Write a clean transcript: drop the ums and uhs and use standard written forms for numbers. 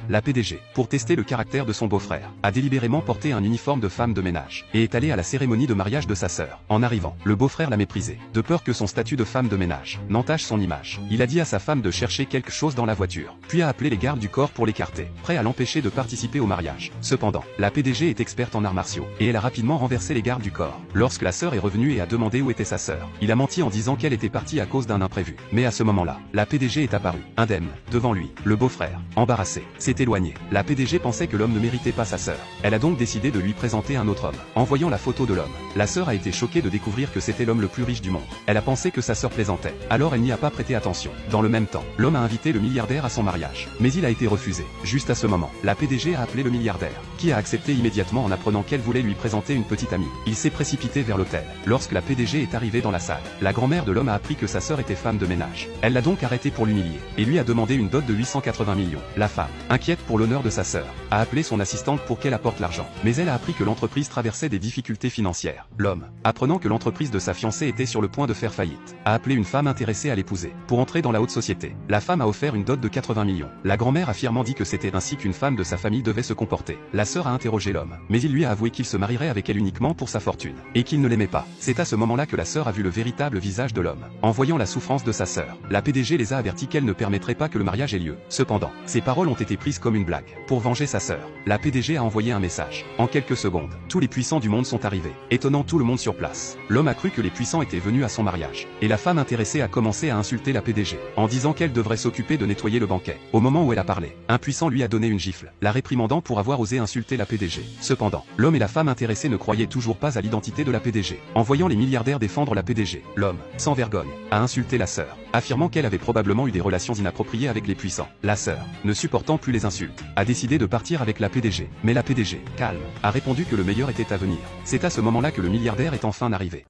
La PDG, pour tester le caractère de son beau-frère, a délibérément porté un uniforme de femme de ménage et est allée à la cérémonie de mariage de sa sœur. En arrivant, le beau-frère l'a méprisée, de peur que son statut de femme de ménage n'entache son image. Il a dit à sa femme de chercher quelque chose dans la voiture, puis a appelé les gardes du corps pour l'écarter, prêt à l'empêcher de participer au mariage. Cependant, la PDG est experte en arts martiaux, et elle a rapidement renversé les gardes du corps. Lorsque la sœur est revenue et a demandé où était sa sœur, il a menti en disant qu'elle était partie à cause d'un imprévu. Mais à ce moment-là, la PDG est apparue, indemne, devant lui. Le beau-frère, embarrassé, s'est éloigné. La PDG pensait que l'homme ne méritait pas sa sœur. Elle a donc décidé de lui présenter un autre homme. En voyant la photo de l'homme, la sœur a été choquée de découvrir que c'était l'homme le plus riche du monde. Elle a pensé que sa sœur plaisantait, alors elle n'y a pas prêté attention. Dans le même temps, l'homme a invité le milliardaire à son mariage, mais il a été refusé. Juste à ce moment, la PDG a appelé le milliardaire, qui a accepté immédiatement en apprenant qu'elle voulait lui présenter une petite amie. Il s'est précipité vers l'hôtel. Lorsque la PDG est arrivée dans la salle, la grand-mère de l'homme a appris que sa sœur était femme de ménage. Elle l'a donc arrêté pour l'humilier, et lui a demandé une dot de 880 millions. La femme, inquiète pour l'honneur de sa sœur, a appelé son assistante pour qu'elle apporte l'argent. Mais elle a appris que l'entreprise traversait des difficultés financières. L'homme, apprenant que l'entreprise de sa fiancée était sur le point de faire faillite, a appelé une femme intéressée à l'épouser, pour entrer dans la haute société. La femme a offert une dot de 80 millions. La grand-mère affirmant dit que c'était ainsi qu'une femme de sa famille devait se comporter. La sœur a interrogé l'homme, mais il lui a avoué qu'il se marierait avec elle uniquement pour sa fortune, et qu'il ne l'aimait pas. C'est à ce moment-là que la sœur a vu le véritable visage de l'homme. En voyant la souffrance de sa sœur, la PDG les a avertis qu'elle ne permettrait pas que le mariage ait lieu. Cependant, ces paroles ont été prises comme une blague. Pour venger sa sœur, la PDG a envoyé un message. En quelques secondes, tous les puissants du monde sont arrivés, étonnant tout le monde sur place. L'homme a cru que les puissants étaient venus à son mariage, et la femme intéressée a commencé à insulter la PDG, en disant qu'elle devrait s'occuper de nettoyer le banquet. Au moment où elle a parlé, un puissant lui a donné une gifle, la réprimandant pour avoir osé insulter la PDG. Cependant, l'homme et la femme intéressée ne croyaient toujours pas à l'identité de la PDG. En voyant les milliardaires défendre la PDG, l'homme, sans vergogne, a insulté la sœur, affirmant qu'elle avait probablement eu des relations inappropriées avec les puissants. La sœur, ne supportant plus les insultes, a décidé de partir avec la PDG. Mais la PDG, calme, a répondu que le meilleur était à venir. C'est à ce moment-là que le milliardaire est enfin arrivé.